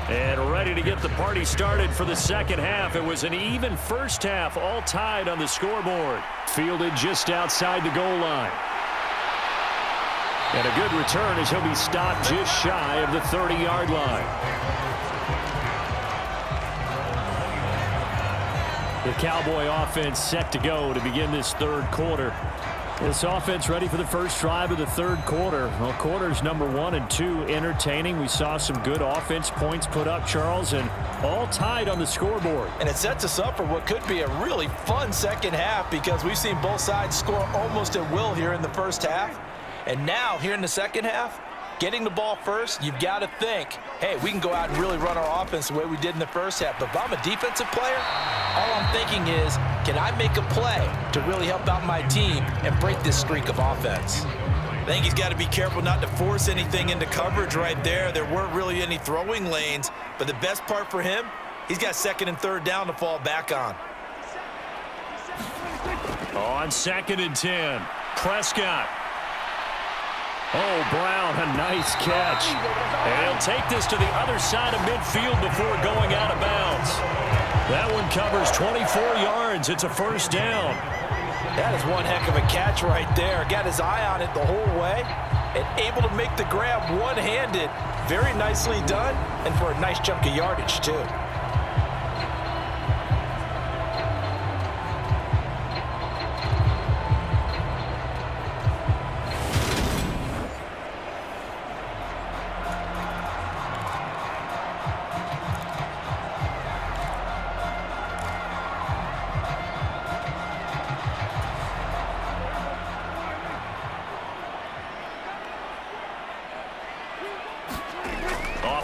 And ready to get the party started for the second half. It was an even first half, all tied on the scoreboard. Fielded just outside the goal line. And a good return as he'll be stopped just shy of the 30-yard line. The Cowboy offense set to go to begin this third quarter. This offense ready for the first drive of the third quarter. Well, quarters number 1 and 2 entertaining. We saw some good offense points put up, Charles, and all tied on the scoreboard. And it sets us up for what could be a really fun second half because we've seen both sides score almost at will here in the first half. And now, here in the second half, getting the ball first, you've got to think, hey, we can go out and really run our offense the way we did in the first half. But if I'm a defensive player, all I'm thinking is, can I make a play to really help out my team and break this streak of offense? I think he's got to be careful not to force anything into coverage right there. There weren't really any throwing lanes. But the best part for him, he's got second and third down to fall back on. On 2nd and 10, Prescott. Oh, Brown, a nice catch. And he'll take this to the other side of midfield before going out of bounds. That one covers 24 yards. It's a first down. That is one heck of a catch right there. Got his eye on it the whole way and able to make the grab one-handed. Very nicely done and for a nice chunk of yardage, too.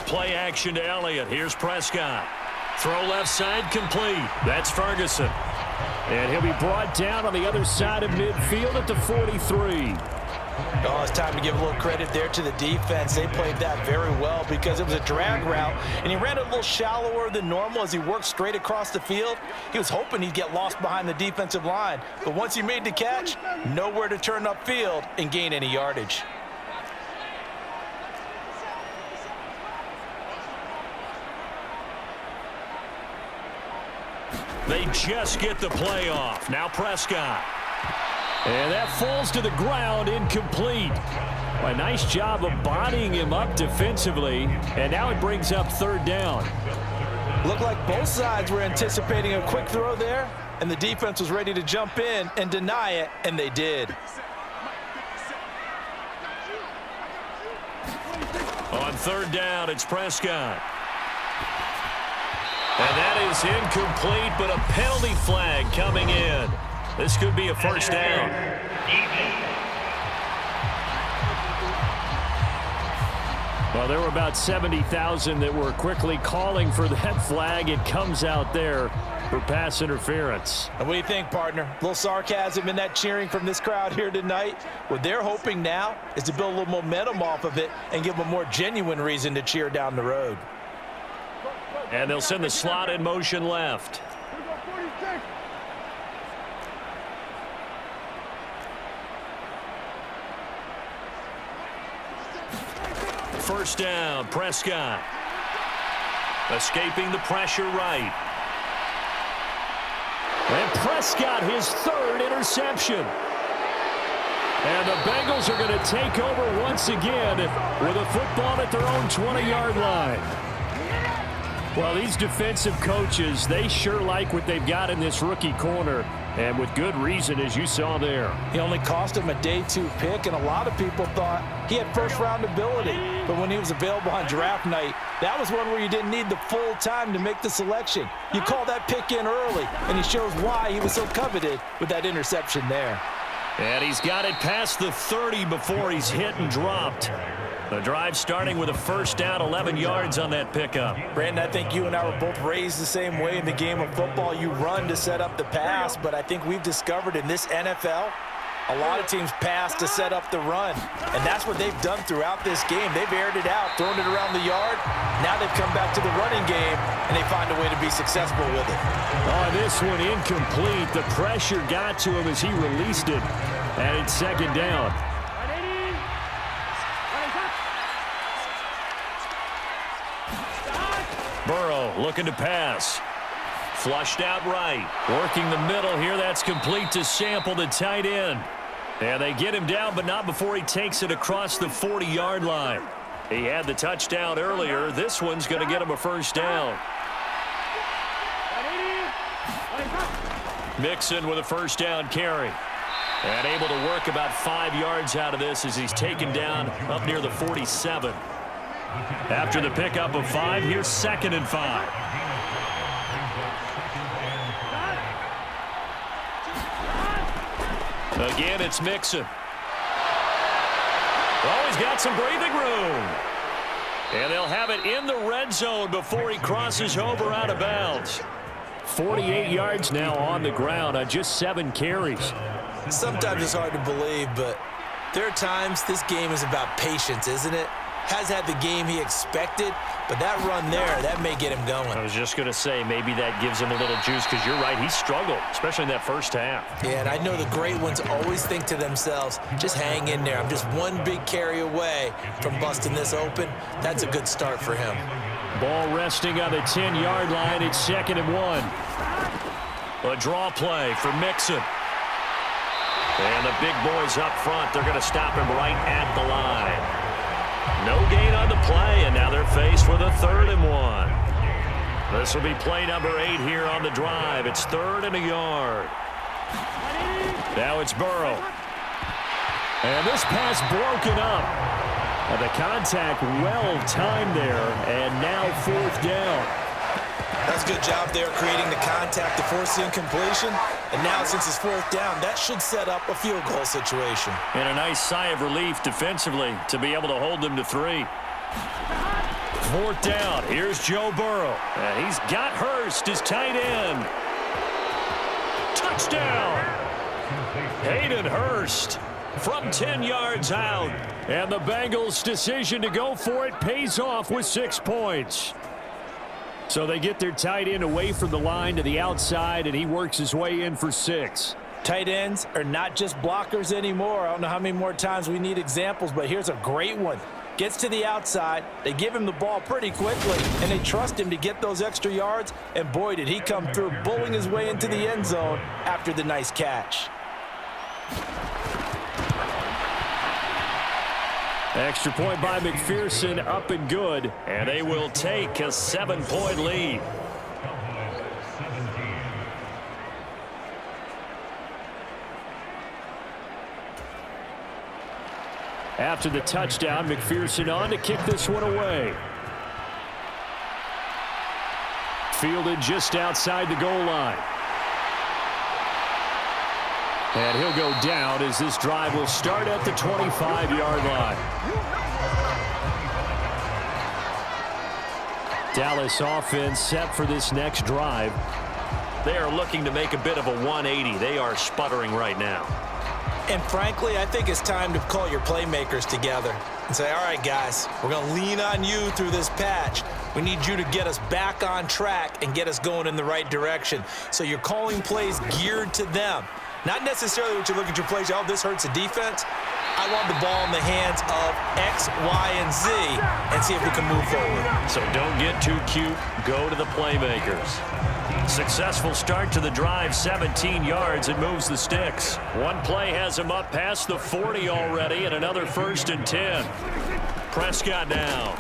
Play action to Elliott. Here's Prescott. Throw left side complete. That's Ferguson. And he'll be brought down on the other side of midfield at the 43. Oh, it's time to give a little credit there to the defense. They played that very well because it was a drag route, and he ran it a little shallower than normal as he worked straight across the field. He was hoping he'd get lost behind the defensive line, but once he made the catch, nowhere to turn upfield and gain any yardage. They just get the play off. Now Prescott. And that falls to the ground, incomplete. A nice job of bodying him up defensively. And now it brings up third down. Looked like both sides were anticipating a quick throw there, and the defense was ready to jump in and deny it, and they did. On third down, it's Prescott. And that is incomplete, but a penalty flag coming in. This could be a first down. Well, there were about 70,000 that were quickly calling for that flag. It comes out there for pass interference. And what do you think, partner? A little sarcasm in that cheering from this crowd here tonight. What they're hoping now is to build a little momentum off of it and give them a more genuine reason to cheer down the road. And they'll send the slot in motion left. First down, Prescott. Escaping the pressure right. And Prescott, his third interception. And the Bengals are going to take over once again with a football at their own 20-yard line. Well, these defensive coaches, they sure like what they've got in this rookie corner, and with good reason, as you saw there. He only cost him a day 2 pick, and a lot of people thought he had first-round ability. But when he was available on draft night, that was one where you didn't need the full time to make the selection. You call that pick in early, and he shows why he was so coveted with that interception there. And he's got it past the 30 before he's hit and dropped. The drive starting with a first down, 11 yards on that pickup. Brandon, I think you and I were both raised the same way in the game of football. You run to set up the pass, but I think we've discovered in this NFL, a lot of teams pass to set up the run. And that's what they've done throughout this game. They've aired it out, thrown it around the yard. Now they've come back to the running game, and they find a way to be successful with it. Oh, this one incomplete. The pressure got to him as he released it. And it's second down. Burrow looking to pass. Flushed out right. Working the middle here. That's complete to Sample, the tight end. And they get him down, but not before he takes it across the 40-yard line. He had the touchdown earlier. This one's going to get him a first down. Mixon with a first down carry. And able to work about 5 yards out of this as he's taken down up near the 47. After the pickup of 5, here's 2nd and 5. Again, it's Mixon. Oh, he's got some breathing room. And they'll have it in the red zone before he crosses over out of bounds. 48 yards now on the ground on just 7 carries. Sometimes it's hard to believe, but there are times this game is about patience, isn't it? Has had the game he expected, but that run there, that may get him going. I was just going to say, maybe that gives him a little juice, because you're right, he struggled, especially in that first half. Yeah, and I know the great ones always think to themselves, just hang in there. I'm just one big carry away from busting this open. That's a good start for him. Ball resting on the 10-yard line. It's 2nd and 1. A draw play for Mixon. And the big boys up front, they're going to stop him right at the line. No gain on the play, and now they're faced with a 3rd and 1. This will be play number 8 here on the drive. It's 3rd and a yard. Now it's Burrow. And this pass broken up. The contact well timed there, and now 4th down. That's a good job there creating the contact to force the incompletion. And now since it's 4th down, that should set up a field goal situation. And a nice sigh of relief defensively to be able to hold them to 3. 4th down. Here's Joe Burrow. And he's got Hurst, his tight end. Touchdown! Hayden Hurst from 10 yards out. And the Bengals' decision to go for it pays off with 6 points. So they get their tight end away from the line to the outside, and he works his way in for 6. Tight ends are not just blockers anymore. I don't know how many more times we need examples, but here's a great one. Gets to the outside, they give him the ball pretty quickly, and they trust him to get those extra yards, and boy, did he come through, bowling his way into the end zone after the nice catch. Extra point by McPherson, up and good, and they will take a 7-point lead. After the touchdown, McPherson on to kick this one away. Fielded just outside the goal line. And he'll go down as this drive will start at the 25-yard line. Dallas offense set for this next drive. They are looking to make a bit of a 180. They are sputtering right now. And frankly, I think it's time to call your playmakers together and say, all right, guys, we're going to lean on you through this patch. We need you to get us back on track and get us going in the right direction. So you're calling plays geared to them. Not necessarily what you look at your plays, oh, this hurts the defense. I want the ball in the hands of X, Y, and Z and see if we can move forward. So don't get too cute. Go to the playmakers. Successful start to the drive, 17 yards, and moves the sticks. One play has him up past the 40 already, and another 1st and 10. Prescott now.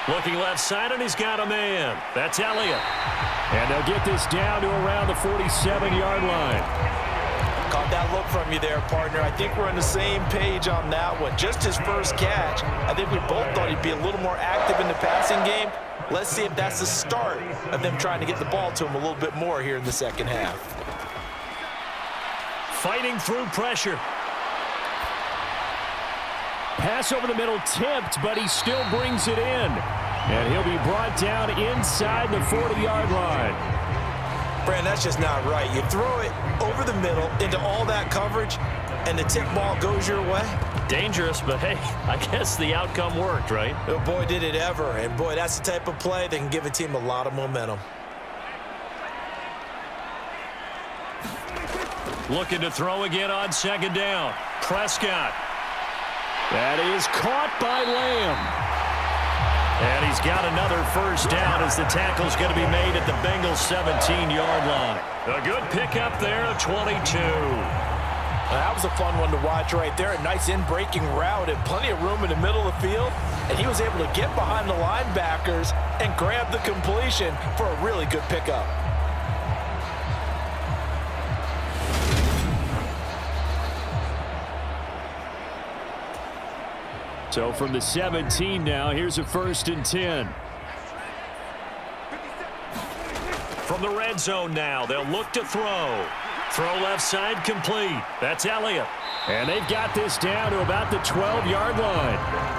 Looking left side, and he's got a man. That's Elliott. And they'll get this down to around the 47-yard line. Caught that look from you there, partner. I think we're on the same page on that one. Just his first catch. I think we both thought he'd be a little more active in the passing game. Let's see if that's the start of them trying to get the ball to him a little bit more here in the second half. Fighting through pressure. Pass over the middle tipped, but he still brings it in. And he'll be brought down inside the 40-yard line. Brand, that's just not right. You throw it over the middle into all that coverage, and the tip ball goes your way. Dangerous, but hey, I guess the outcome worked, right? Oh, boy, did it ever. And, boy, that's the type of play that can give a team a lot of momentum. Looking to throw again on 2nd down. Prescott. That is caught by Lamb. And he's got another first down as the tackle's going to be made at the Bengals' 17-yard line. A good pickup there of 22. That was a fun one to watch right there. A nice in-breaking route and plenty of room in the middle of the field. And he was able to get behind the linebackers and grab the completion for a really good pickup. So from the 17 now, here's a 1st and 10. From the red zone now, they'll look to throw. Throw left side complete. That's Elliott. And they've got this down to about the 12-yard line.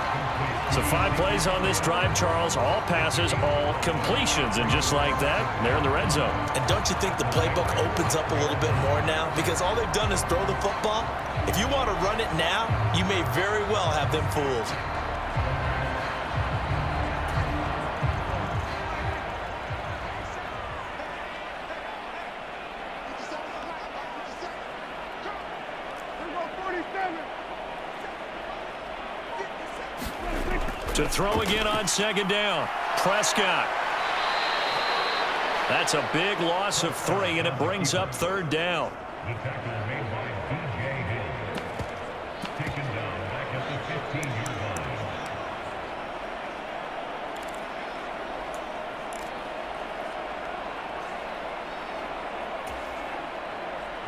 So 5 plays on this drive, Charles. All passes, all completions. And just like that, they're in the red zone. And don't you think the playbook opens up a little bit more now? Because all they've done is throw the football. If you want to run it now, you may very well have them fooled. To throw again on 2nd down. Prescott. That's a big loss of 3, and it brings up 3rd down.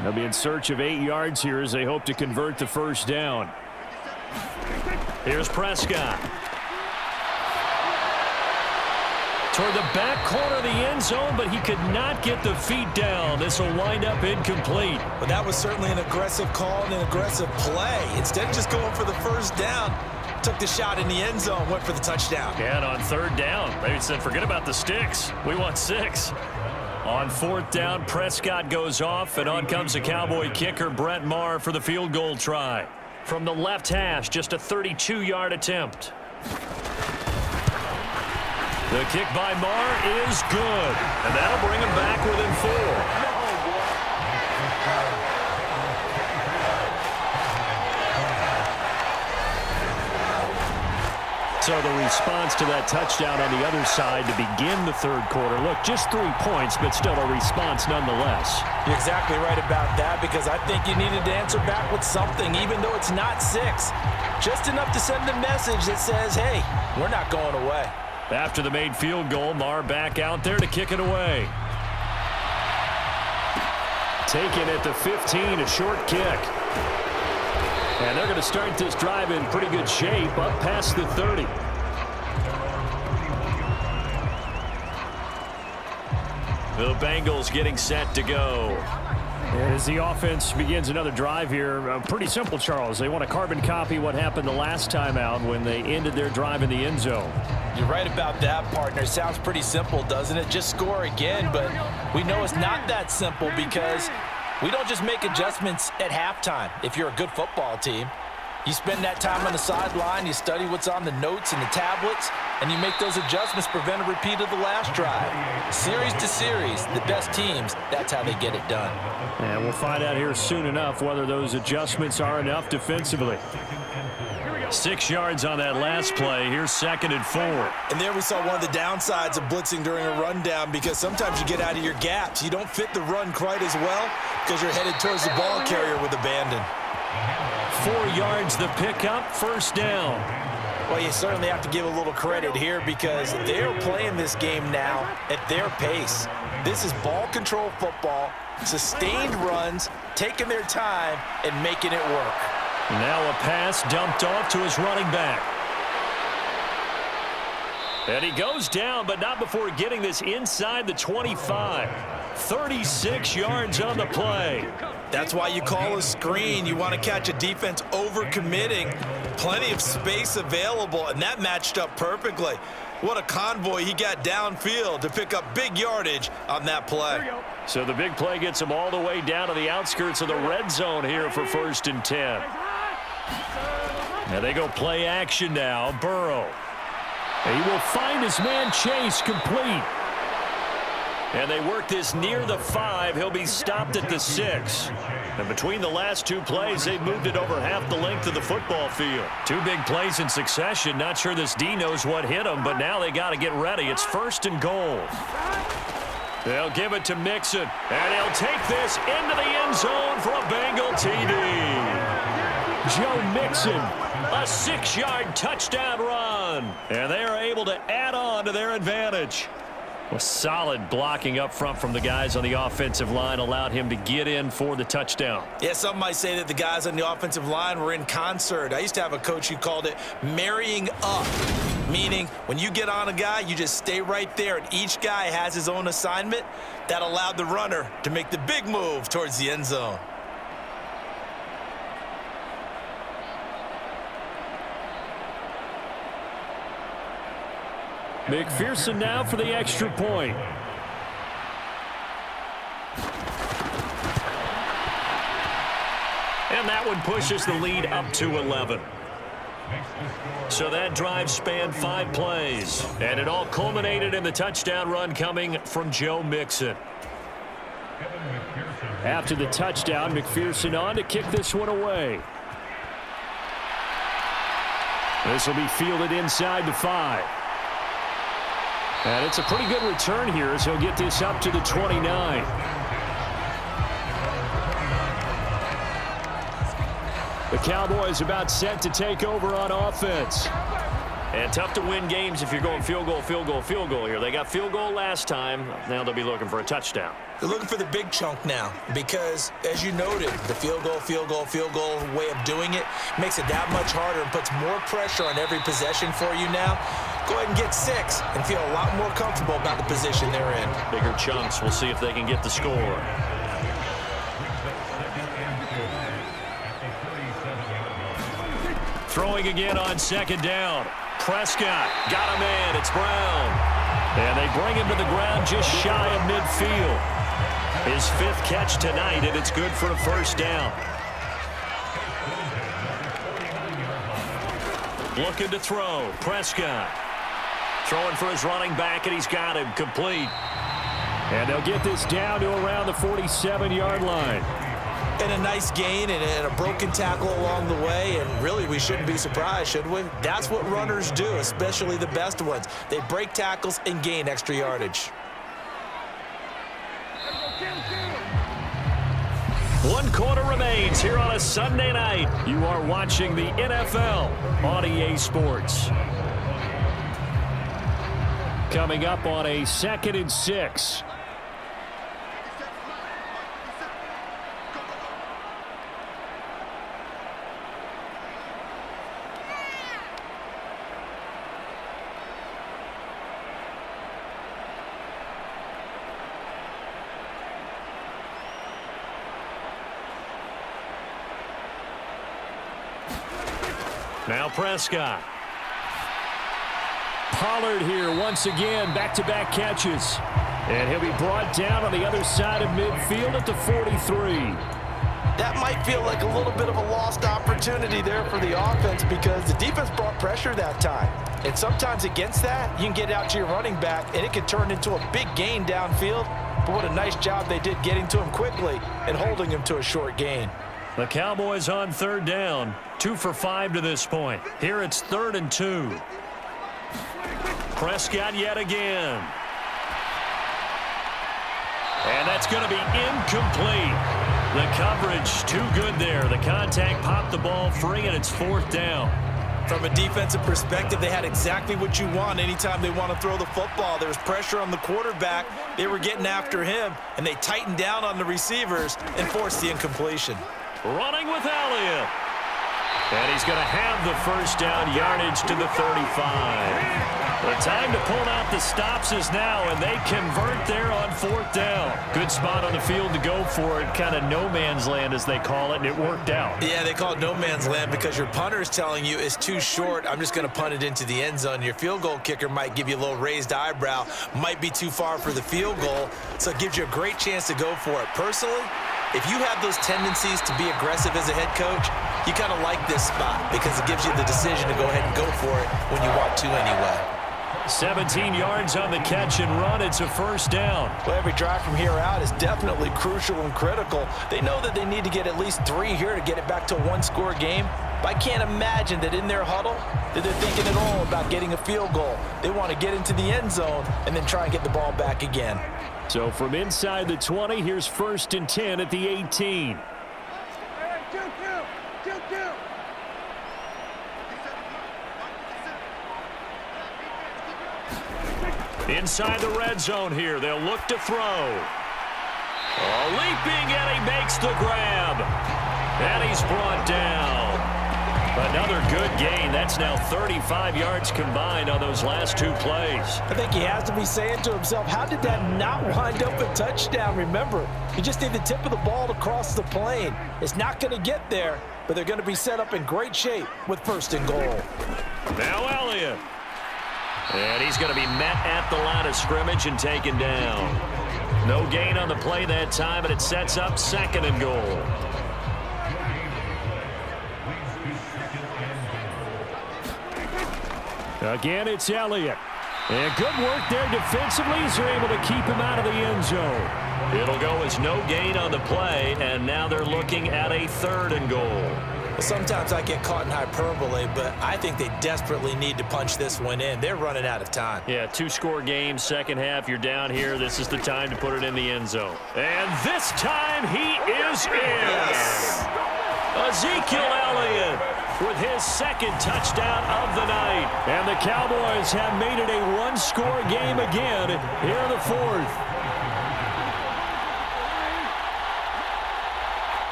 They'll be in search of 8 yards here as they hope to convert the 1st down. Here's Prescott. Toward the back corner of the end zone, but he could not get the feet down. This will wind up incomplete. But that was certainly an aggressive call and an aggressive play. Instead of just going for the 1st down, took the shot in the end zone, went for the touchdown. Yeah, and on 3rd down, they said, forget about the sticks. We want 6. On 4th down, Prescott goes off, and on comes the Cowboy kicker, Brett Maher, for the field goal try. From the left hash, just a 32-yard attempt. The kick by Maher is good, and that'll bring him back within 4. So the response to that touchdown on the other side to begin the 3rd quarter. Look, just 3 points, but still a response nonetheless. You're exactly right about that, because I think you needed to answer back with something, even though it's not 6. Just enough to send a message that says, hey, we're not going away. After the made field goal, Maher back out there to kick it away. Taken at the 15, a short kick. And they're going to start this drive in pretty good shape, up past the 30. The Bengals getting set to go. As the offense begins another drive here, pretty simple, Charles. They want to carbon copy what happened the last time out when they ended their drive in the end zone. You're right about that, partner. Sounds pretty simple, doesn't it? Just score again, but we know it's not that simple, because we don't just make adjustments at halftime. If you're a good football team, you spend that time on the sideline, you study what's on the notes and the tablets, and you make those adjustments, prevent a repeat of the last drive. Series to series, the best teams, that's how they get it done. And we'll find out here soon enough whether those adjustments are enough defensively. 6 yards on that last play. Here's 2nd and 4. And there we saw one of the downsides of blitzing during a rundown, because sometimes you get out of your gaps. You don't fit the run quite as well because you're headed towards the ball carrier with abandon. 4 yards the pickup, 1st down. Well, you certainly have to give a little credit here, because they're playing this game now at their pace. This is ball control football, sustained runs, taking their time and making it work. Now a pass dumped off to his running back. And he goes down, but not before getting this inside the 25. 36 yards on the play. That's why you call a screen. You want to catch a defense overcommitting. Plenty of space available, and that matched up perfectly. What a convoy he got downfield to pick up big yardage on that play. So the big play gets him all the way down to the outskirts of the red zone here for 1st and 10. Now they go play action now. Burrow. He will find his man Chase complete. And they work this near the 5. He'll be stopped at the 6. And between the last two plays, they've moved it over half the length of the football field. Two big plays in succession. Not sure this D knows what hit him, but now they got to get ready. It's 1st and goal. They'll give it to Mixon, and he'll take this into the end zone for a Bengal TD. Joe Mixon, a 6-yard touchdown run, and they are able to add on to their advantage. A solid blocking up front from the guys on the offensive line allowed him to get in for the touchdown. Yeah, some might say that the guys on the offensive line were in concert. I used to have a coach who called it marrying up, meaning when you get on a guy, you just stay right there, and each guy has his own assignment. That allowed the runner to make the big move towards the end zone. McPherson now for the extra point. And that one pushes the lead up to 11. So that drive spanned 5 plays. And it all culminated in the touchdown run coming from Joe Mixon. After the touchdown, McPherson on to kick this one away. This will be fielded inside the 5. And it's a pretty good return here as he'll get this up to the 29. The Cowboys about set to take over on offense. And tough to win games if you're going field goal, field goal, field goal here. They got field goal last time. Now they'll be looking for a touchdown. They're looking for the big chunk now because, as you noted, the field goal way of doing it makes it that much harder and puts more pressure on every possession for you now. Go ahead and get 6 and feel a lot more comfortable about the position they're in. Bigger chunks. We'll see if they can get the score. Throwing again on 2nd down. Prescott got a man. It's Brown. And they bring him to the ground just shy of midfield. His 5th catch tonight, and it's good for a 1st down. Looking to throw. Prescott. Throwing for his running back, and he's got him complete. And they'll get this down to around the 47-yard line. And a nice gain and a broken tackle along the way, and really we shouldn't be surprised, should we? That's what runners do, especially the best ones. They break tackles and gain extra yardage. 1 quarter remains here on a Sunday night. You are watching the NFL on EA Sports. Coming up on a 2nd and 6. Now Prescott. Pollard here once again, back-to-back catches. And he'll be brought down on the other side of midfield at the 43. That might feel like a little bit of a lost opportunity there for the offense because the defense brought pressure that time. And sometimes against that, you can get out to your running back, and it can turn into a big gain downfield. But what a nice job they did getting to him quickly and holding him to a short gain. The Cowboys on 3rd down, 2 for 5 to this point. Here it's 3rd and 2. Prescott yet again. And that's going to be incomplete. The coverage too good there. The contact popped the ball free, and it's 4th down. From a defensive perspective, they had exactly what you want anytime they want to throw the football. There was pressure on the quarterback. They were getting after him, and they tightened down on the receivers and forced the incompletion. Running with Elliott. And he's going to have the 1st down, yardage to the 35. The time to pull out the stops is now, and they convert there on 4th down. Good spot on the field to go for it, kind of no man's land as they call it, and it worked out. Yeah, they call it no man's land because your punter is telling you it's too short. I'm just going to punt it into the end zone. Your field goal kicker might give you a little raised eyebrow, might be too far for the field goal, so it gives you a great chance to go for it. Personally, if you have those tendencies to be aggressive as a head coach, you kind of like this spot because it gives you the decision to go ahead and go for it when you want to anyway. 17 yards on the catch and run. It's a first down. Well, every drive from here out is definitely crucial and critical. They know that they need to get at least 3 here to get it back to a one-score game. But I can't imagine that in their huddle that they're thinking at all about getting a field goal. They want to get into the end zone and then try and get the ball back again. So from inside the 20, here's 1st and 10 at the 18. Inside the red zone here, they'll look to throw. Leaping, and he makes the grab. And he's brought down. Another good gain. That's now 35 yards combined on those last 2 plays. I think he has to be saying to himself, how did that not wind up a touchdown? Remember, you just need the tip of the ball to cross the plane. It's not going to get there, but they're going to be set up in great shape with 1st and goal. Now Elliott. And he's going to be met at the line of scrimmage and taken down. No gain on the play that time, and it sets up 2nd and goal. Again, it's Elliott. And good work there defensively as they're able to keep him out of the end zone. It'll go as no gain on the play, and now they're looking at a 3rd and goal. Well, sometimes I get caught in hyperbole, but I think they desperately need to punch this one in. They're running out of time. Yeah, 2-score game, second half. You're down here. This is the time to put it in the end zone. And this time he is in. Yes. Ezekiel Elliott with his 2nd touchdown of the night. And the Cowboys have made it a 1-score game again here in the 4th.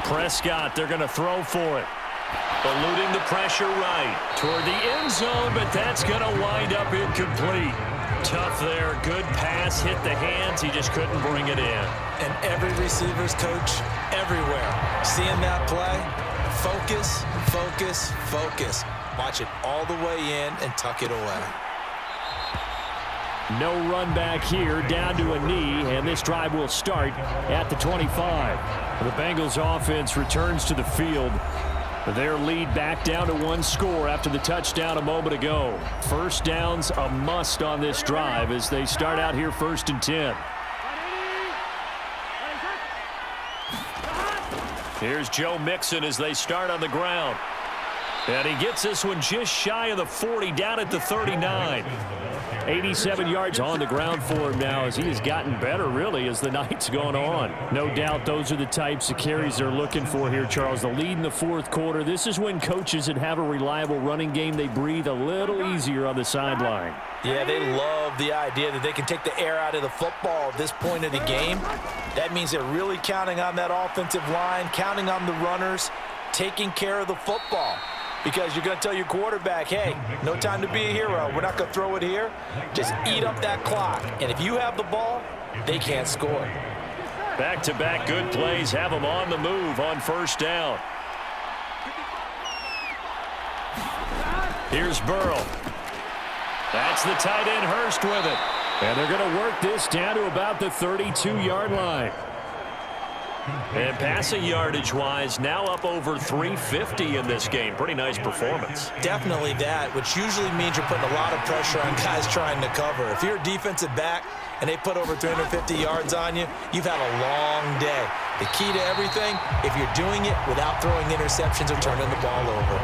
Prescott, they're going to throw for it. Eluding the pressure right toward the end zone, but that's going to wind up incomplete. Tough there. Good pass. Hit the hands. He just couldn't bring it in. And every receiver's coach everywhere. Seeing that play, focus, focus, focus. Watch it all the way in and tuck it away. No run back here, down to a knee, and this drive will start at the 25. The Bengals offense returns to the field. Their lead back down to 1 score after the touchdown a moment ago. 1st down's a must on this drive as they start out here 1st and 10. Here's Joe Mixon as they start on the ground. And he gets this one just shy of the 40, down at the 39. 87 yards on the ground for him now as he has gotten better, really, as the night's gone on. No doubt those are the types of carries they're looking for here, Charles. The lead in the 4th quarter. This is when coaches that have a reliable running game, they breathe a little easier on the sideline. Yeah, they love the idea that they can take the air out of the football at this point of the game. That means they're really counting on that offensive line, counting on the runners, taking care of the football. Because you're going to tell your quarterback, hey, no time to be a hero. We're not going to throw it here. Just eat up that clock. And if you have the ball, they can't score. Back-to-back good plays have them on the move on 1st down. Here's Burrow. That's the tight end Hurst with it. And they're going to work this down to about the 32-yard line. And passing yardage-wise, now up over 350 in this game. Pretty nice performance. Definitely that, which usually means you're putting a lot of pressure on guys trying to cover. If you're a defensive back and they put over 350 yards on you, you've had a long day. The key to everything, if you're doing it without throwing interceptions or turning the ball over.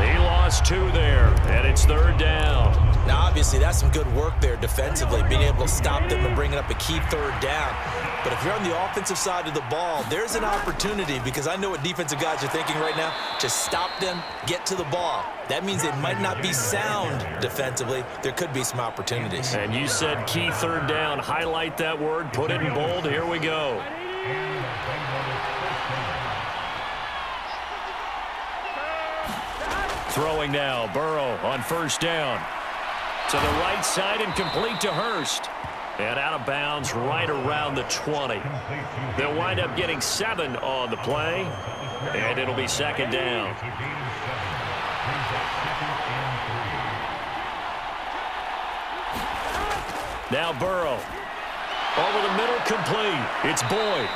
He lost 2 there, and it's 3rd down. Now, obviously, that's some good work there defensively, being able to stop them and bringing up a key 3rd down. But if you're on the offensive side of the ball, there's an opportunity, because I know what defensive guys are thinking right now. Just stop them, get to the ball. That means they might not be sound defensively. There could be some opportunities. And you said key 3rd down. Highlight that word, put it in bold. Here we go. Throwing now, Burrow on 1st down. To the right side and complete to Hurst. And out of bounds right around the 20. They'll wind up getting 7 on the play. And it'll be 2nd down. Now Burrow. Over the middle, complete. It's Boyd.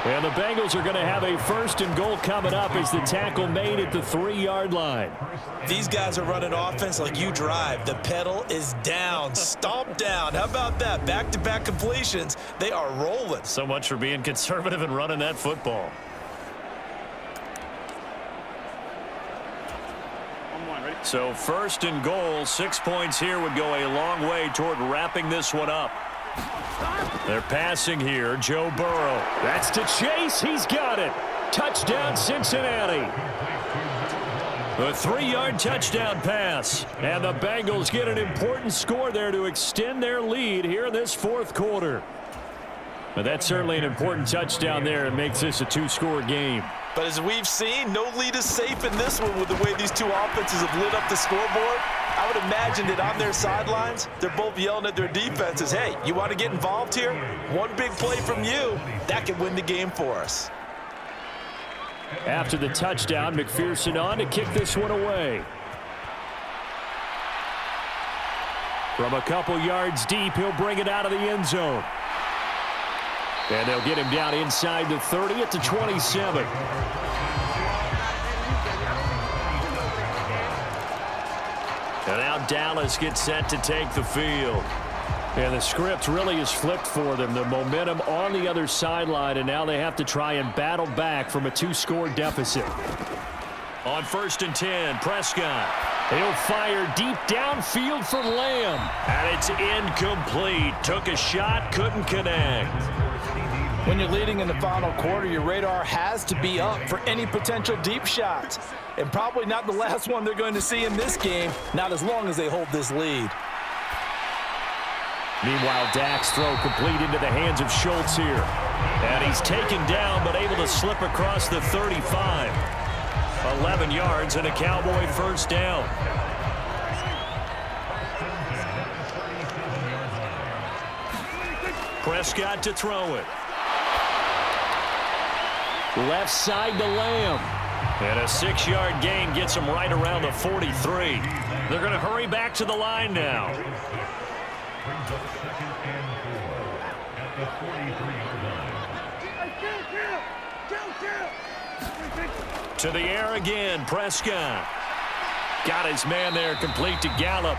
And the Bengals are going to have a 1st and goal coming up as the tackle made at the 3-yard line. These guys are running offense like you drive. The pedal is down, stomp down. How about that? Back-to-back completions. They are rolling. So much for being conservative and running that football. So 1st and goal, 6 points here would go a long way toward wrapping this one up. They're passing here. Joe Burrow. That's to Chase. He's got it. Touchdown, Cincinnati. A 3-yard touchdown pass. And the Bengals get an important score there to extend their lead here in this 4th quarter. But that's certainly an important touchdown there. It makes this a 2-score game. But as we've seen, no lead is safe in this one with the way these two offenses have lit up the scoreboard. I would imagine that on their sidelines, they're both yelling at their defenses, hey, you want to get involved here? One big play from you, that could win the game for us. After the touchdown, McPherson on to kick this one away. From a couple yards deep, he'll bring it out of the end zone. And they'll get him down inside the 30 at the 27. And now Dallas gets set to take the field. And the script really is flipped for them. The momentum on the other sideline, and now they have to try and battle back from a 2-score deficit. On 1st and 10, Prescott. He'll fire deep downfield for Lamb. And it's incomplete. Took a shot, couldn't connect. When you're leading in the final quarter, your radar has to be up for any potential deep shots. And probably not the last one they're going to see in this game, not as long as they hold this lead. Meanwhile, Dak's throw complete into the hands of Schultz here. And he's taken down, but able to slip across the 35. 11 yards and a Cowboy 1st down. Prescott to throw it. Left side to Lamb. And a 6-yard gain gets him right around the 43. They're going to hurry back to the line now. To the air again, Prescott. Got his man there, complete to Gallup.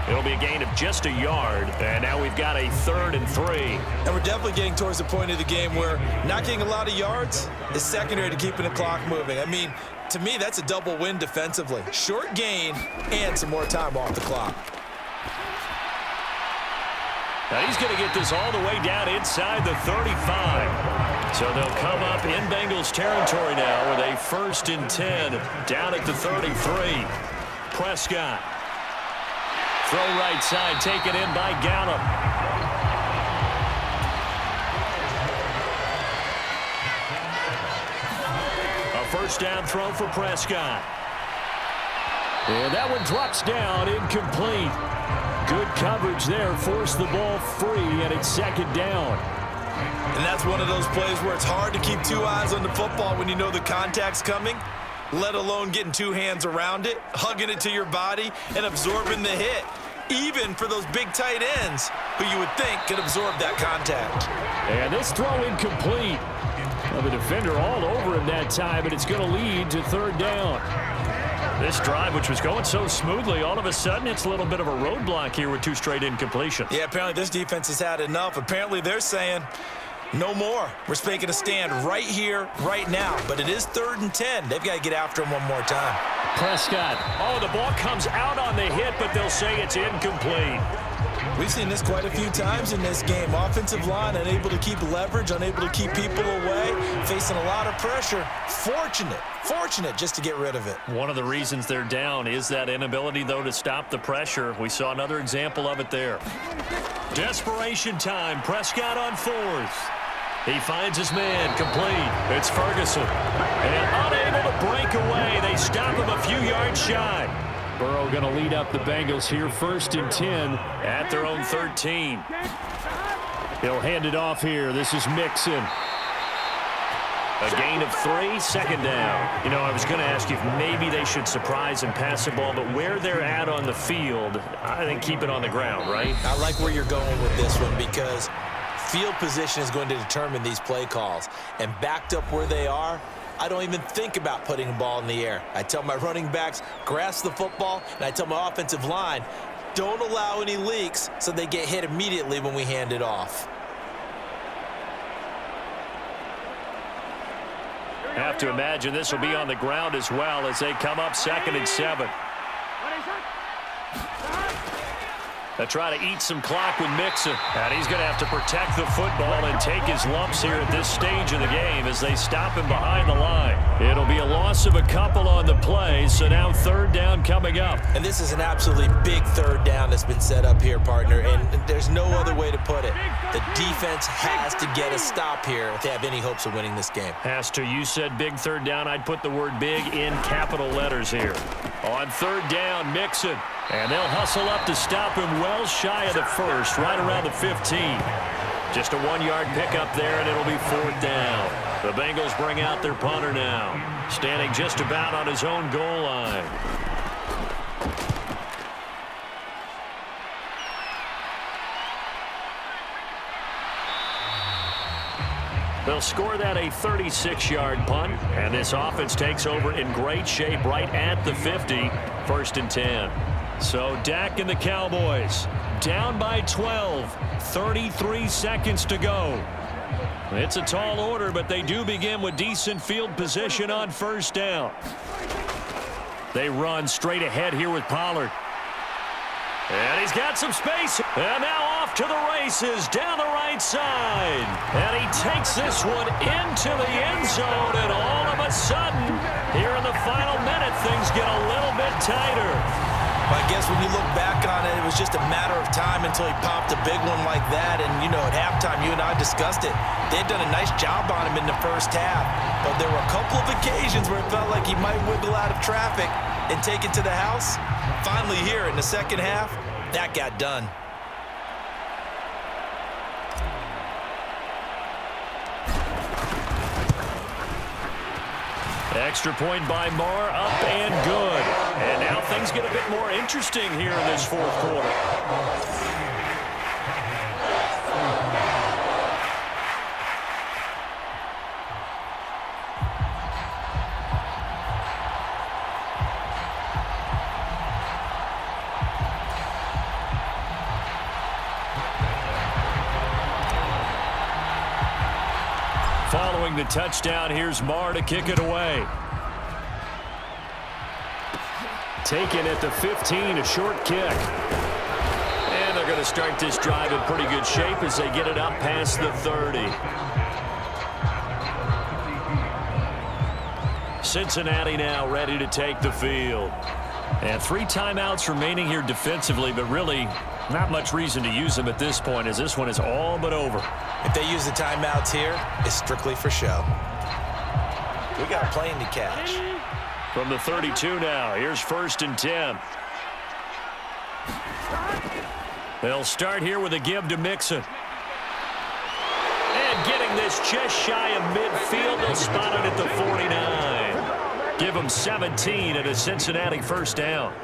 It'll be a gain of just a yard, and now we've got a 3rd and 3. And we're definitely getting towards the point of the game where not getting a lot of yards is secondary to keeping the clock moving. I mean, to me, that's a double win defensively. Short gain and some more time off the clock. Now he's going to get this all the way down inside the 35. So they'll come up in Bengals territory now with a 1st and 10 down at the 33. Prescott. Throw right side, taken in by Gallup. A 1st down throw for Prescott. And that one drops down, incomplete. Good coverage there, forced the ball free, and it's 2nd down. And that's one of those plays where it's hard to keep 2 eyes on the football when you know the contact's coming, let alone getting 2 hands around it, hugging it to your body, and absorbing the hit, even for those big tight ends who you would think could absorb that contact. And this throw incomplete. Well, the defender all over him that time, and it's going to lead to 3rd down. This drive, which was going so smoothly, all of a sudden it's a little bit of a roadblock here with 2 straight incompletions. Yeah, apparently this defense has had enough. Apparently they're saying, no more. We're making a stand right here, right now. But it is 3rd and 10. They've got to get after him one more time. Prescott. Oh, the ball comes out on the hit, but they'll say it's incomplete. We've seen this quite a few times in this game. Offensive line unable to keep leverage, unable to keep people away, facing a lot of pressure. Fortunate just to get rid of it. One of the reasons they're down is that inability, though, to stop the pressure. We saw another example of it there. Desperation time. Prescott on 4th. He finds his man, complete. It's Ferguson. And unable to break away. They stop him a few yards shy. Burrow going to lead up the Bengals here, 1st and 10 at their own 13. He'll hand it off here. This is Mixon. A gain of 3, 2nd down. You know, I was going to ask you if maybe they should surprise and pass the ball, but where they're at on the field, I think keep it on the ground, right? I like where you're going with this one because Field position is going to determine these play calls. And backed up where they are, I don't even think about putting the ball in the air. I tell my running backs, grasp the football, and I tell my offensive line, don't allow any leaks so they get hit immediately when we hand it off. Have to imagine this will be on the ground as well as they come up 2nd and 7. They try to eat some clock with Mixon. And he's going to have to protect the football and take his lumps here at this stage of the game as they stop him behind the line. It'll be a loss of a couple on the play, so now 3rd down coming up. And this is an absolutely big 3rd down that's been set up here, partner, and there's no other way to put it. The defense has to get a stop here if they have any hopes of winning this game. Has to. You said big 3rd down. I'd put the word big in capital letters here. On 3rd down, Mixon. And they'll hustle up to stop him well shy of the 1st, right around the 15. Just a 1-yard pickup there, and it'll be 4th down. The Bengals bring out their punter now, standing just about on his own goal line. They'll score that a 36-yard punt, and this offense takes over in great shape right at the 50, 1st and 10. So Dak and the Cowboys down by 12, 33 seconds to go. It's a tall order, but they do begin with decent field position on 1st down. They run straight ahead here with Pollard. And he's got some space. And now off to the races down the right side. And he takes this one into the end zone. And all of a sudden, here in the final minute, things get a little bit tighter. I guess when you look back on it, it was just a matter of time until he popped a big one like that. And, you know, at halftime, you and I discussed it. They'd done a nice job on him in the 1st half. But there were a couple of occasions where it felt like he might wiggle out of traffic and take it to the house. Finally here in the 2nd half, that got done. Extra point by Marr, up and good. And now things get a bit more interesting here in this 4th quarter. Following the touchdown, here's Marr to kick it away. Taken at the 15, a short kick. And they're going to start this drive in pretty good shape as they get it up past the 30. Cincinnati now ready to take the field. And 3 timeouts remaining here defensively, but really not much reason to use them at this point as this one is all but over. If they use the timeouts here, it's strictly for show. We got a plane to catch. From the 32 now, here's 1st and 10. They'll start here with a give to Mixon. And getting this just shy of midfield, they'll spot it at the 49. Give them 17 at a Cincinnati 1st down.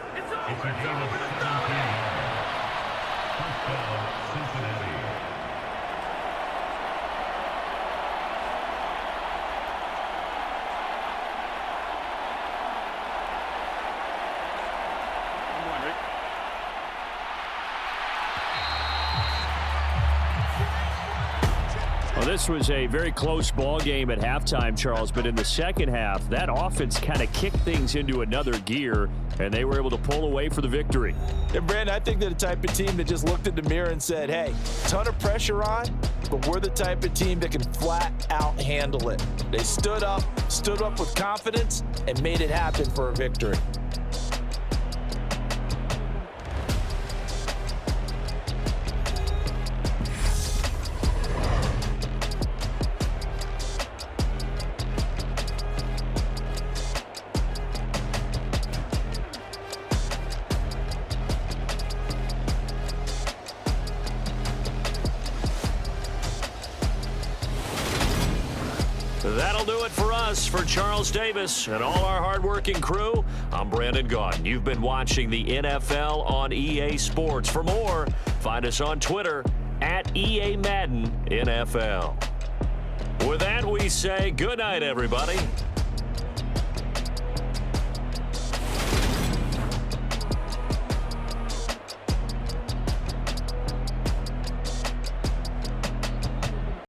Well, this was a very close ball game at halftime, Charles, but in the 2nd half, that offense kind of kicked things into another gear, and they were able to pull away for the victory. And, Brandon, I think they're the type of team that just looked in the mirror and said, hey, ton of pressure on, but we're the type of team that can flat out handle it. They stood up with confidence, and made it happen for a victory. That'll do it for us. For Charles Davis and all our hardworking crew, I'm Brandon Gaudin. You've been watching the NFL on EA Sports. For more, find us on Twitter at EA Madden NFL. With that, we say good night, everybody.